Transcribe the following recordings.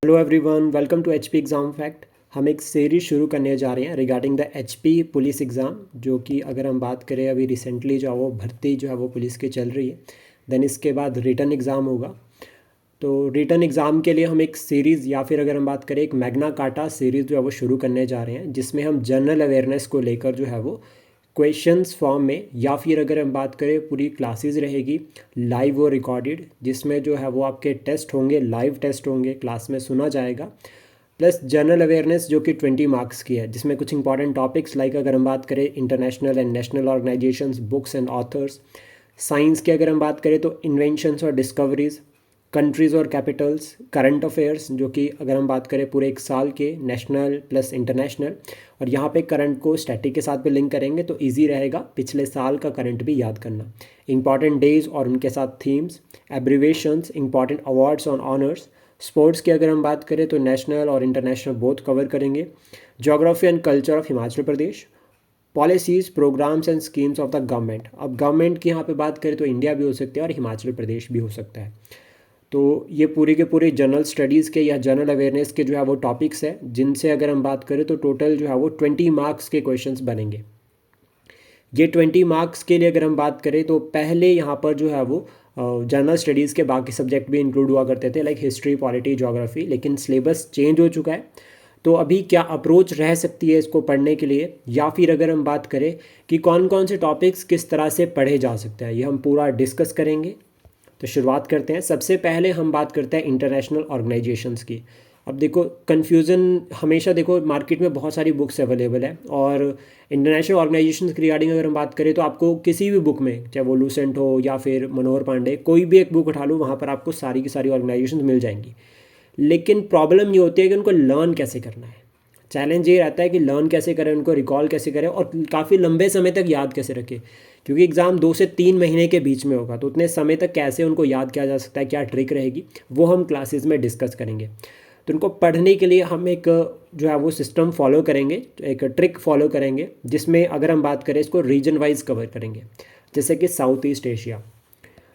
Hello everyone, welcome to HP exam fact. हम एक series शुरू करने जा रहे हैं regarding the HP police exam, जो कि अगर हम बात करें अभी रिसेंटली जो है वो भर्ती जो है वो पुलिस की चल रही है। देन इसके बाद रिटन एग्ज़ाम होगा। तो रिटन एग्ज़ाम के लिए हम एक सीरीज़ या फिर अगर हम बात करें एक मैग्ना कार्टा सीरीज़ जो है वो शुरू करने जा रहे हैं, जिसमें हम जनरल अवेयरनेस को लेकर जो है वो क्वेश्चंस फॉर्म में या फिर अगर हम बात करें पूरी क्लासेस रहेगी लाइव और रिकॉर्डेड, जिसमें जो है वो आपके टेस्ट होंगे, लाइव टेस्ट होंगे, क्लास में सुना जाएगा। प्लस जनरल अवेयरनेस जो कि 20 मार्क्स की है, जिसमें कुछ इंपॉर्टेंट टॉपिक्स लाइक अगर हम बात करें international and national organisations, books and authors. Science की अगर हम बात करें तो इन्वेंशंस और डिस्कवरीज, कंट्रीज़ और कैपिटल्स, करंट अफेयर्स जो कि अगर हम बात करें पूरे एक साल के नेशनल प्लस इंटरनेशनल, और यहाँ पे करंट को स्टैटिक के साथ भी लिंक करेंगे तो इजी रहेगा पिछले साल का करंट भी याद करना। इंपॉर्टेंट डेज और उनके साथ थीम्स, एब्रीवेशंस, इंपॉर्टेंट अवार्ड्स और ऑनर्स। स्पोर्ट्स की अगर हम बात करें तो नेशनल और इंटरनेशनल बोथ कवर करेंगे। Geography and culture of Himachal Pradesh. Policies, programmes and schemes of the government. अब गवर्नमेंट की यहाँ पे बात करें तो इंडिया भी हो सकता है और हिमाचल प्रदेश भी हो सकता है। तो ये पूरे के पूरे जनरल स्टडीज़ के या जनरल अवेयरनेस के जो है वो टॉपिक्स हैं, जिनसे अगर हम बात करें तो टोटल जो है वो 20 मार्क्स के क्वेश्चंस बनेंगे। ये 20 मार्क्स के लिए अगर हम बात करें तो पहले यहाँ पर जो है वो जनरल स्टडीज़ के बाकी सब्जेक्ट भी इंक्लूड हुआ करते थे लाइक हिस्ट्री, पॉलिटी, ज्योग्राफी, लेकिन सिलेबस चेंज हो चुका है। तो अभी क्या अप्रोच रह सकती है इसको पढ़ने के लिए, या फिर अगर हम बात करें कि कौन कौन से टॉपिक्स किस तरह से पढ़े जा सकते हैं, ये हम पूरा डिस्कस करेंगे। तो शुरुआत करते हैं। सबसे पहले हम बात करते हैं इंटरनेशनल ऑर्गेनाइजेशंस की। अब देखो कन्फ्यूज़न हमेशा, देखो मार्केट में बहुत सारी बुक्स अवेलेबल है, और इंटरनेशनल ऑर्गेनाइजेशंस की रिगार्डिंग अगर हम बात करें तो आपको किसी भी बुक में, चाहे वो लूसेंट हो या फिर मनोहर पांडे, कोई भी एक बुक उठा लो, वहाँ पर आपको सारी की सारी ऑर्गेनाइजेशंस मिल जाएंगी। लेकिन प्रॉब्लम ये होती है कि उनको लर्न कैसे करना है। चैलेंज ये रहता है कि लर्न कैसे करें, उनको रिकॉल कैसे करें और काफ़ी लंबे समय तक याद कैसे रखें, क्योंकि एग्ज़ाम 2 से 3 महीने के बीच में होगा। तो उतने समय तक कैसे उनको याद किया जा सकता है, क्या ट्रिक रहेगी, वो हम क्लासेस में डिस्कस करेंगे। तो उनको पढ़ने के लिए हम एक जो है वो सिस्टम फॉलो करेंगे, एक ट्रिक फॉलो करेंगे, जिसमें अगर हम बात करें इसको रीजन वाइज कवर करेंगे। जैसे कि साउथ ईस्ट एशिया,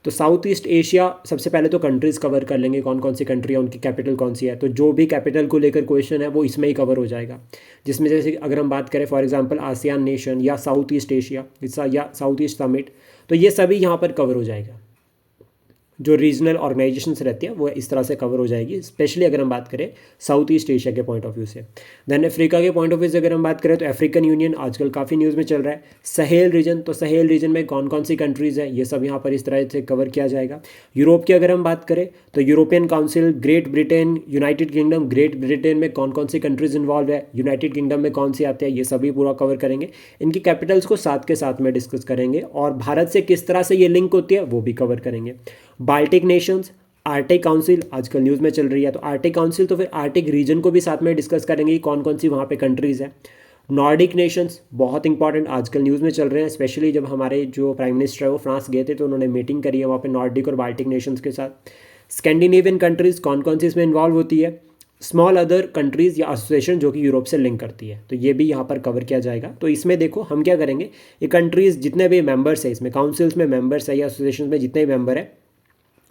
तो साउथ ईस्ट एशिया सबसे पहले तो कंट्रीज़ कवर कर लेंगे, कौन कौन सी कंट्री है, उनकी कैपिटल कौन सी है। तो जो भी कैपिटल को लेकर क्वेश्चन है वो इसमें ही कवर हो जाएगा। जिसमें जैसे अगर हम बात करें फॉर एग्जांपल आसियान नेशन या साउथ ईस्ट एशिया या साउथ ईस्ट समिट, तो ये सभी यहाँ पर कवर हो जाएगा। जो रीजनल ऑर्गेनाइजेशंस रहती है वो इस तरह से कवर हो जाएगी, स्पेशली अगर हम बात करें साउथ ईस्ट एशिया के पॉइंट ऑफ व्यू से। देन अफ्रीका के पॉइंट ऑफ व्यू से अगर हम बात करें तो अफ्रीकन यूनियन आजकल काफ़ी न्यूज़ में चल रहा है। सहेल रीजन, तो सहेल रीजन में कौन कौन सी कंट्रीज़ है, ये सब यहाँ पर इस तरह से कवर किया जाएगा। यूरोप की अगर हम बात करें तो European council, great Britain, United kingdom. Great Britain में कौन कौन सी कंट्रीज इन्वॉल्व है, यूनाइटेड किंगडम में कौन सी आते हैं, ये सभी पूरा कवर करेंगे। इनकी कैपिटल्स को साथ के साथ में डिस्कस करेंगे, और भारत से किस तरह से ये लिंक होती है वो भी कवर करेंगे। बाल्टिक नेशंस, आर्टिक काउंसिल आजकल न्यूज़ में चल रही है, तो आर्टिक काउंसिल, तो फिर आर्टिक रीजन को भी साथ में डिस्कस करेंगे कि कौन कौन सी वहाँ पे कंट्रीज़ है। नॉर्डिक नेशंस बहुत इंपॉर्टेंट, आजकल न्यूज़ में चल रहे हैं, स्पेशली जब हमारे जो प्राइम मिनिस्टर है वो फ्रांस गए थे तो उन्होंने मीटिंग करी है वहाँ पे नॉर्डिक और बाल्टिक नेशंस के साथ। स्कैंडिनेवियन कंट्रीज़ कौन कौन सी इसमें इन्वॉल्व होती है। स्मॉल अदर कंट्रीज़ या एसोसिएशन जो कि यूरोप से लिंक करती है, तो ये भी यहाँ पर कवर किया जाएगा। तो इसमें देखो हम क्या करेंगे, ये कंट्रीज़ जितने भी मेंबर्स है इसमें, काउंसिल्स में मेंबर्स है या एसोसिएशन में जितने भी मेंबर है,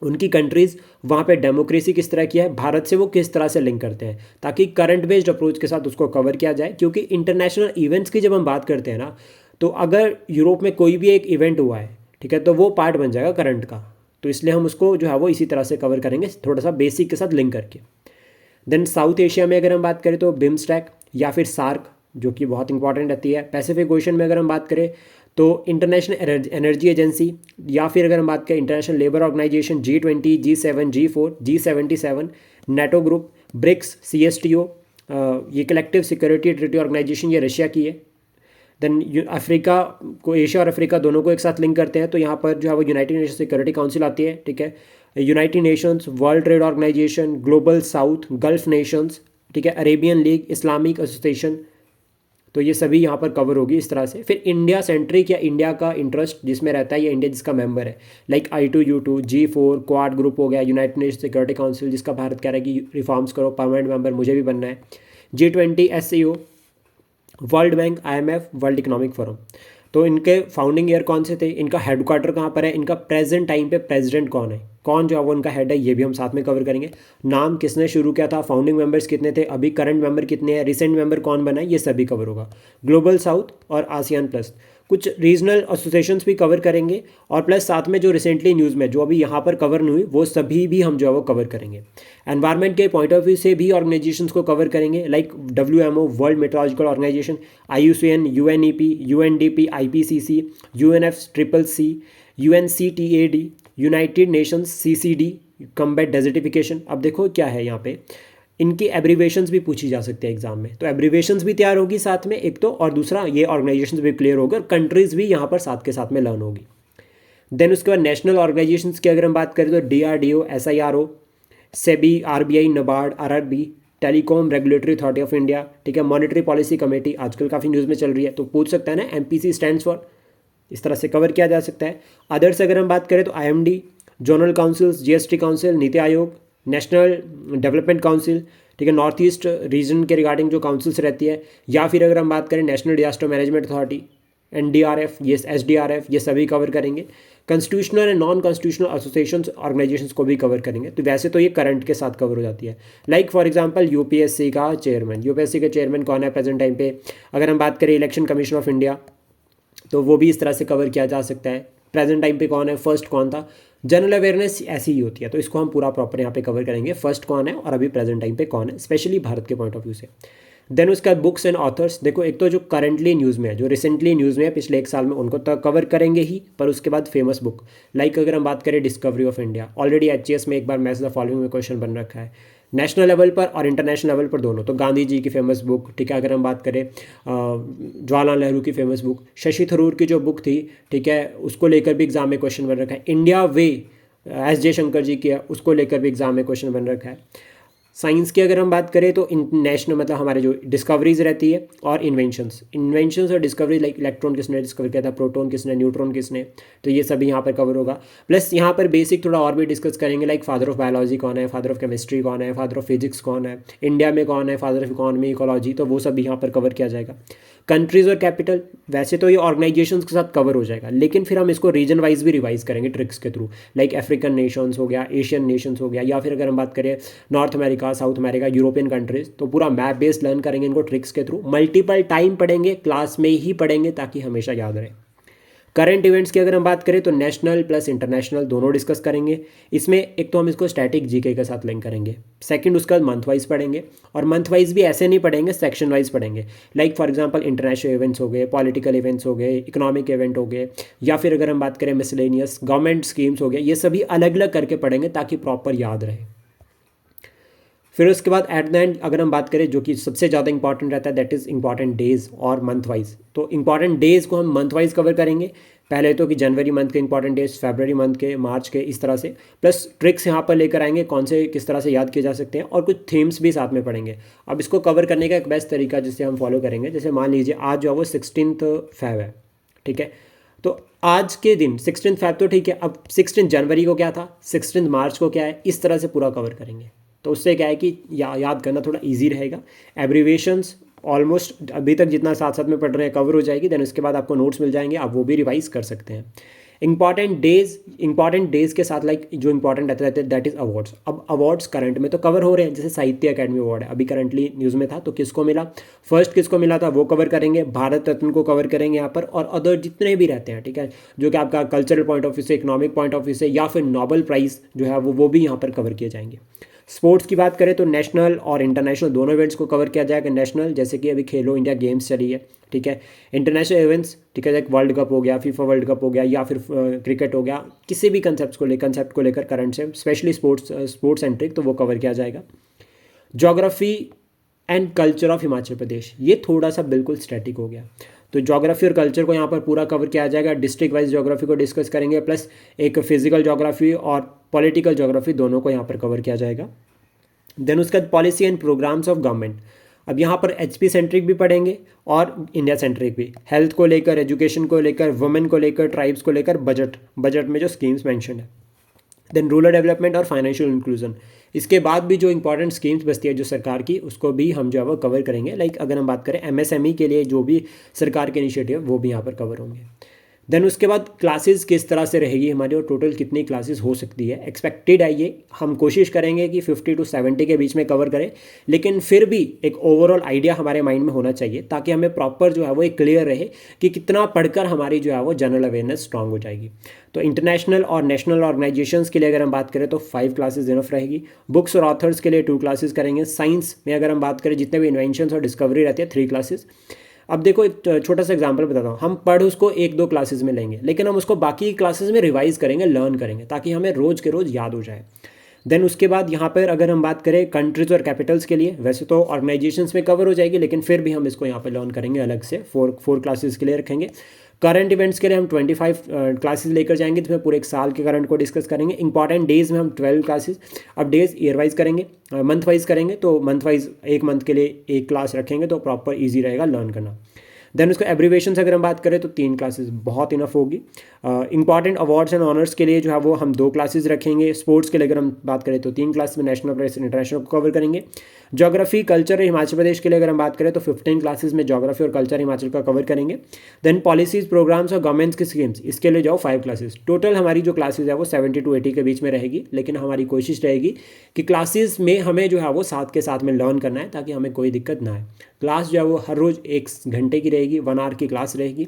उनकी कंट्रीज़ वहाँ पे डेमोक्रेसी किस तरह की है, भारत से वो किस तरह से लिंक करते हैं, ताकि करंट बेस्ड अप्रोच के साथ उसको कवर किया जाए। क्योंकि इंटरनेशनल इवेंट्स की जब हम बात करते हैं ना, तो अगर यूरोप में कोई भी एक इवेंट हुआ है, ठीक है, तो वो पार्ट बन जाएगा करंट का। तो इसलिए हम उसको जो है वो इसी तरह से कवर करेंगे, थोड़ा सा बेसिक के साथ लिंक करके। देन साउथ एशिया में अगर हम बात करें तो बिम्स्टैक या फिर सार्क, जो कि बहुत इंपॉर्टेंट रहती है। पैसिफिक ओशन में अगर हम बात करें तो इंटरनेशनल एनर्जी एजेंसी, या फिर अगर हम बात करें international labour organisation, G20, G7, G4, G77, NATO group, BRICS, CSTO, ये कलेक्टिव सिक्योरिटी ट्रीटी ऑर्गेनाइजेशन, ये रशिया की है। देन अफ्रीका को, एशिया और अफ्रीका दोनों को एक साथ लिंक करते हैं, तो यहाँ पर जो है वो यूनाइटेड नेशन सिक्योरिटी काउंसिल आती है, ठीक है। United Nations, World Trade Organisation, global south, Gulf nations, ठीक है, अरेबियन लीग, इस्लामिक एसोसिएशन, तो ये सभी यहाँ पर कवर होगी इस तरह से। फिर इंडिया सेंट्रिक या इंडिया का इंटरेस्ट जिसमें रहता है या इंडिया जिसका मेंबर है, like I2U2, G4, quad group हो गया, यूनाइटेड नेशन सिक्योरिटी काउंसिल जिसका भारत कह रहा है कि रिफॉर्म्स करो, परमानेंट मेंबर मुझे भी बनना है। G20, SCO, world bank, IMF, world economic forum. तो इनके फाउंडिंग ईयर कौन से थे, इनका हेडक्वार्टर कहाँ पर है, इनका प्रेजेंट टाइम पे प्रेसिडेंट कौन है, कौन जो है वो उनका हेड है, ये भी हम साथ में कवर करेंगे। नाम किसने शुरू किया था, फाउंडिंग मेंबर्स कितने थे, अभी करंट मेंबर कितने हैं, रिसेंट मेंबर कौन बना है, ये सभी कवर होगा। ग्लोबल साउथ और आसियान प्लस, कुछ रीजनल एसोसिएशंस भी कवर करेंगे, और प्लस साथ में जो रिसेंटली न्यूज़ में जो अभी यहाँ पर कवर नहीं हुई वो सभी भी हम जो है वो कवर करेंगे। एनवायरनमेंट के पॉइंट ऑफ व्यू से भी ऑर्गेनाइजेशंस को कवर करेंगे, like WMO World Meteorological Organisation, IUCN, UNEP, UNDP, IPCC, UNFCCC, UNCTAD, United Nations, CCD, combat desertification. अब देखो क्या है यहाँ पे, इनकी एब्रीवेशंस भी पूछी जा सकती है एग्जाम में, तो एब्रीवेशंस भी तैयार होगी साथ में एक तो, और दूसरा ये ऑर्गेनाइजेशंस भी क्लियर होगा और कंट्रीज भी यहाँ पर साथ के साथ में लर्न होगी। देन उसके बाद नेशनल ऑर्गेनाइजेशंस की अगर हम बात करें तो DRDO, SIRO, SEBI, RBI, NABARD, RRB, telecom regulatory authority of India, ठीक है, मॉनेटरी पॉलिसी कमेटी आजकल काफ़ी न्यूज़ में चल रही है, तो पूछ सकता है ना, MPC स्टैंड्स फॉर, इस तरह से कवर किया जा सकता है। अदर्स अगर हम बात करें तो IMD, zonal councils, GST council, NITI Aayog, national development council, ठीक है, नॉर्थ ईस्ट रीजन के रिगार्डिंग जो काउंसिल्स रहती है, या फिर अगर हम बात करें national disaster management authority, NDRF, ये SDRF, ये सभी कवर करेंगे। Constitutional and non constitutional association organisations को भी कवर करेंगे। तो वैसे तो ये करंट के साथ कवर हो जाती है, लाइक फॉर एग्जांपल UPSC का चेयरमैन, UPSC के चेयरमैन कौन है प्रेजेंट टाइम पे, अगर हम बात करें इलेक्शन कमीशन ऑफ इंडिया, तो वो भी इस तरह से कवर किया जा सकता है। प्रेजेंट टाइम पे कौन है, फर्स्ट कौन था, जनरल अवेयरनेस ऐसी ही होती है, तो इसको हम पूरा प्रॉपर यहाँ पे कवर करेंगे, फर्स्ट कौन है और अभी प्रेजेंट टाइम पे कौन है, स्पेशली भारत के पॉइंट ऑफ व्यू से। देन उसका बुक्स एंड ऑथर्स, देखो एक तो जो करंटली न्यूज़ में है, जो रिसेंटली न्यूज़ में है पिछले 1 साल में, उनको तो कवर करेंगे ही, पर उसके बाद फेमस बुक, लाइक अगर हम बात करें discovery of India, already HGS में एक बार मैच द फॉलोइंग में क्वेश्चन बन रखा है, नेशनल लेवल पर और इंटरनेशनल लेवल पर दोनों। तो गांधी जी की फेमस बुक, ठीक है, अगर हम बात करें जवाहरलाल नेहरू की फेमस बुक, शशि थरूर की जो बुक थी, ठीक है, उसको लेकर भी एग्जाम में क्वेश्चन बन रखा है। इंडिया वे, S जयशंकर जी की है, उसको लेकर भी एग्जाम में क्वेश्चन बन रखा है। साइंस की अगर हम बात करें तो इंटरनेशनल मतलब हमारे जो डिस्कवरीज रहती है और इन्वेंशंस और डिस्कवरीज, लाइक इलेक्ट्रॉन किसने डिस्कवर किया था, प्रोटॉन किसने, न्यूट्रॉन किसने, तो ये सभी यहाँ पर कवर होगा। प्लस यहाँ पर बेसिक थोड़ा और भी डिस्कस करेंगे, लाइक फादर ऑफ बायोलॉजी कौन है, फादर ऑफ केमिस्ट्री कौन है, फादर ऑफ फिजिक्स कौन है, इंडिया में कौन है, फादर ऑफ इकोनॉमी, इकोलॉजी, तो वो सब यहाँ पर कवर किया जाएगा। कंट्रीज़ और कैपिटल, वैसे तो ये ऑर्गेनाइजेशंस के साथ कवर हो जाएगा, लेकिन फिर हम इसको रीजन वाइज भी रिवाइज करेंगे ट्रिक्स के थ्रू, लाइक अफ्रीकन नेशंस हो गया, एशियन नेशंस हो गया, या फिर अगर हम बात करें north America, south America, European countries, तो पूरा मैप बेस्ड लर्न करेंगे इनको ट्रिक्स के थ्रू, मल्टीपल टाइम पढ़ेंगे, क्लास में ही पढ़ेंगे ताकि हमेशा याद रहे। करंट इवेंट्स की अगर हम बात करें तो नेशनल प्लस इंटरनेशनल दोनों डिस्कस करेंगे। इसमें एक तो हम इसको स्टैटिक जीके के साथ लिंक करेंगे, सेकंड उसका मंथ वाइज पढ़ेंगे, और मंथ वाइज भी ऐसे नहीं पढ़ेंगे, सेक्शन वाइज पढ़ेंगे, like for example international events हो गए, पॉलिटिकल इवेंट्स हो गए, इकोनॉमिक इवेंट हो गए, या फिर अगर हम बात करें मिसलेनियस गवर्नमेंट स्कीम्स हो गए, ये सभी अलग अलग करके पढ़ेंगे ताकि प्रॉपर याद रहे। फिर उसके बाद एट द एंड अगर हम बात करें जो कि सबसे ज़्यादा इंपॉर्टेंट रहता है, दैट इज़ इंपॉर्टेंट डेज और मंथ वाइज। तो इंपॉर्टेंट डेज़ को हम मंथ वाइज कवर करेंगे, पहले तो कि जनवरी मंथ के इंपॉर्टेंट डेज, फरवरी मंथ के, मार्च के, इस तरह से, प्लस ट्रिक्स यहाँ पर लेकर आएंगे कौन से किस तरह से याद किए जा सकते हैं, और कुछ थीम्स भी साथ में पढ़ेंगे। अब इसको कवर करने का एक बेस्ट तरीका जिसे हम फॉलो करेंगे, जैसे मान लीजिए आज जो है वो 16 फेब है, ठीक है, तो आज के दिन 16 फेब तो ठीक है, अब 16 जनवरी को क्या था, 16 मार्च को क्या है, इस तरह से पूरा कवर करेंगे। तो उससे क्या है कि याद करना थोड़ा इजी रहेगा। एब्रीवेशंस ऑलमोस्ट अभी तक जितना साथ साथ में पढ़ रहे हैं कवर हो जाएगी, देन उसके बाद आपको नोट्स मिल जाएंगे, आप वो भी रिवाइज कर सकते हैं। इंपॉर्टेंट डेज के साथ लाइक जो इंपॉर्टेंट रहता है दैट इज़ अवार्ड्स। अब अवार्ड्स करंट में तो कवर हो रहे हैं, जैसे साहित्य अकेडमी अवार्ड है, अभी करंटली न्यूज़ में था, तो किसको मिला, फर्स्ट किसको मिला था वो कवर करेंगे, भारत रत्न को कवर करेंगे यहाँ पर, और अदर जितने भी रहते हैं, ठीक है, जो कि आपका कल्चरल पॉइंट ऑफ व्यू से, इकोनॉमिक पॉइंट ऑफ व्यू से, या फिर नोबेल प्राइज़ जो है वो भी यहाँ पर कवर किए जाएंगे। स्पोर्ट्स की बात करें तो नेशनल और इंटरनेशनल दोनों इवेंट्स को कवर किया जाएगा। नेशनल जैसे कि अभी खेलो इंडिया गेम्स चली है, ठीक है, इंटरनेशनल इवेंट्स, ठीक है, लाइक वर्ल्ड कप हो गया, फीफा वर्ल्ड कप हो गया, या फिर क्रिकेट हो गया, किसी भी कंसेप्ट को लेकर करंट से, स्पेशली स्पोर्ट्स सेंट्रिक, तो वो कवर किया जाएगा। Geography and culture of Himachal Pradesh, ये थोड़ा सा बिल्कुल स्टैटिक हो गया, तो ज्योग्राफी और कल्चर को यहाँ पर पूरा कवर किया जाएगा। डिस्ट्रिक्ट वाइज ज्योग्राफी को डिस्कस करेंगे, प्लस एक फिजिकल ज्योग्राफी और पॉलिटिकल ज्योग्राफी दोनों को यहाँ पर कवर किया जाएगा। देन उसके बाद policy and programmes of government, अब यहाँ पर HP सेंट्रिक भी पढ़ेंगे और इंडिया सेंट्रिक भी, हेल्थ को लेकर, एजुकेशन को लेकर, वुमेन को लेकर, ट्राइब्स को लेकर, बजट में जो स्कीम्स मेंशन है। देन रूरल डेवलपमेंट और फाइनेंशियल इंक्लूजन। इसके बाद भी जो इंपॉर्टेंट स्कीम्स बचती है जो सरकार की, उसको भी हम जो है वो कवर करेंगे। लाइक अगर हम बात करें एमएसएमई के लिए जो भी सरकार के इनिशिएटिव वो भी यहाँ पर कवर होंगे। देन उसके बाद क्लासेस किस तरह से रहेगी हमारी और टोटल कितनी क्लासेस हो सकती है, एक्सपेक्टेड है ये हम कोशिश करेंगे कि 50 to 70 के बीच में कवर करें, लेकिन फिर भी एक ओवरऑल आइडिया हमारे माइंड में होना चाहिए ताकि हमें प्रॉपर जो है वो एक क्लियर रहे कि कितना पढ़कर हमारी जो है वो जनरल अवेयरनेस स्ट्रांग हो जाएगी। तो इंटरनेशनल और नेशनल ऑर्गेनाइजेशंस के लिए अगर हम बात करें तो 5 क्लासेस इनफ रहेगी। बुक्स और ऑथर्स के लिए 2 क्लासेस करेंगे। साइंस में अगर हम बात करें जितने भी इन्वेंशंस और डिस्कवरी रहती है 3 क्लासेस। अब देखो एक छोटा सा एग्जांपल बताता हूँ, हम पढ़ उसको 1-2 क्लासेस में लेंगे, लेकिन हम उसको बाकी क्लासेस में रिवाइज करेंगे, लर्न करेंगे, ताकि हमें रोज़ के रोज़ याद हो जाए। देन उसके बाद यहाँ पर अगर हम बात करें कंट्रीज़ और कैपिटल्स के लिए, वैसे तो ऑर्गेनाइजेशंस में कवर हो जाएगी, लेकिन फिर भी हम इसको यहाँ पर लर्न करेंगे अलग से, 4 क्लासेस के लिए रखेंगे। करंट इवेंट्स के लिए हम 25 क्लासेस लेकर जाएंगे, जिसमें पूरे एक साल के करंट को डिस्कस करेंगे। इंपॉर्टेंट डेज में हम 12 क्लासेस, अब डेज ईयर वाइज करेंगे, मंथ वाइज करेंगे, तो मंथ वाइज एक मंथ के लिए एक क्लास रखेंगे तो प्रॉपर ईजी रहेगा लर्न करना। देन उसको एब्रीवेशंस अगर हम बात करें तो 3 क्लासेस बहुत इनफ होगी। इंपॉर्टेंट अवार्ड्स एंड ऑनर्स के लिए जो है वो हम 2 क्लासेस रखेंगे। स्पोर्ट्स के लिए अगर हम बात करें तो 3 क्लास में नेशनल प्रेस इंटरनेशनल को कवर करेंगे। ज्योग्राफी कल्चर हिमाचल प्रदेश के लिए अगर हम बात करें तो 15 क्लासेस में ज्योग्राफी और कल्चर हिमाचल का कवर करेंगे। देन पॉलिसीज प्रोग्राम्स और गवर्नमेंट्स की स्कीम्स, इसके लिए जाओ 5 क्लासेस। टोटल हमारी जो क्लासेस है वो 70 to 80 के बीच में रहेगी, लेकिन हमारी कोशिश रहेगी कि क्लासेस में हमें जो है वो साथ के साथ में लर्न करना है ताकि हमें कोई दिक्कत ना आए। क्लास जो है वो हर रोज़ 1 घंटे की रहेगी, 1 आवर की क्लास रहेगी,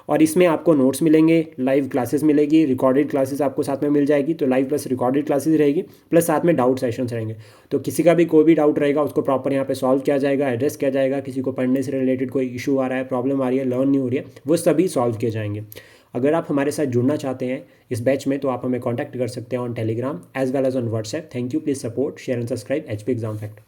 और इसमें आपको नोट्स मिलेंगे, लाइव क्लासेस मिलेगी, रिकॉर्डेड क्लासेस आपको साथ में मिल जाएगी। तो लाइव प्लस रिकॉर्डेड क्लासेस रहेगी, प्लस साथ में डाउट सेशंस रहेंगे। तो किसी का भी कोई भी डाउट रहेगा उसको प्रॉपर यहाँ पे सॉल्व किया जाएगा, एड्रेस किया जाएगा। किसी को पढ़ने से रिलेटेड कोई इशू आ रहा है, प्रॉब्लम आ रही है, लर्न नहीं हो रही है, वो सभी सॉल्व किए जाएंगे। अगर आप हमारे साथ जुड़ना चाहते हैं इस बैच में तो आप हमें कॉन्टैक्ट कर सकते हैं on Telegram as well as on WhatsApp. Thank you, please support, share and subscribe HP exam fact.